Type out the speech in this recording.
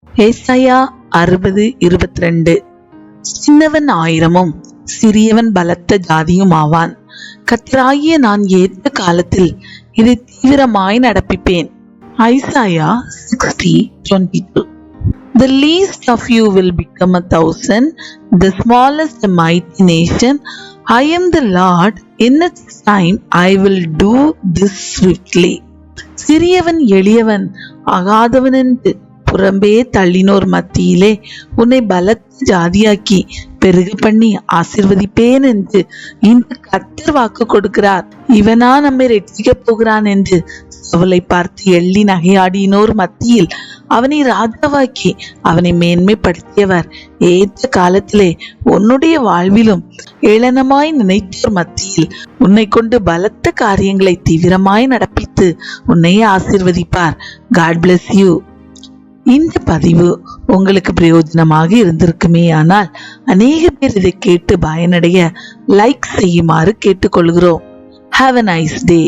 ஏசாயா 60:22. சின்னவன் 1000மும் சிறியவன் பலத்த ஜாதியும் ஆவான். கர்த்தராகிய நான் ஏற்ற காலத்தில் இதை தீவிரமாய் நடப்பிப்பேன். Isaiah 60:22. The least of you will become 1,000, the smallest a mighty nation. I am the Lord, in its time I will do this swiftly. சிறியவன் எளியவன் ஆகாதவன் என்று புறம்பே தள்ளினோர் மத்தியிலே உன்னை பலத்த ஜாதியாக்கி பெருக பண்ணி ஆசீர்வதிப்பேன் என்று இந்த கர்த்தர் வாக்கு கொடுக்கிறார். இவனா நம்மை ரட்சிக்க போகிறான் என்று அவளை பார்த்து எள்ளி நகையாடினோர் மத்தியில் அவனை ராஜாவாக்கி அவனை மேன்மைப்படுத்தியவர் ஏற்ற காலத்திலே உன்னுடைய வாழ்விலும் ஏளனமாய் நினைத்தோர் மத்தியில் உன்னை கொண்டு பலத்த காரியங்களை தீவிரமாய் நடப்பித்து உன்னை ஆசீர்வதிப்பார். God bless you. இந்த பதிவு உங்களுக்கு பிரயோஜனமாக இருந்திருக்குமே ஆனால் அநேக பேர் இதை கேட்டு பயனடைய லைக் செய்யுமாறு கேட்டுக்கொள்கிறோம். Have a nice day.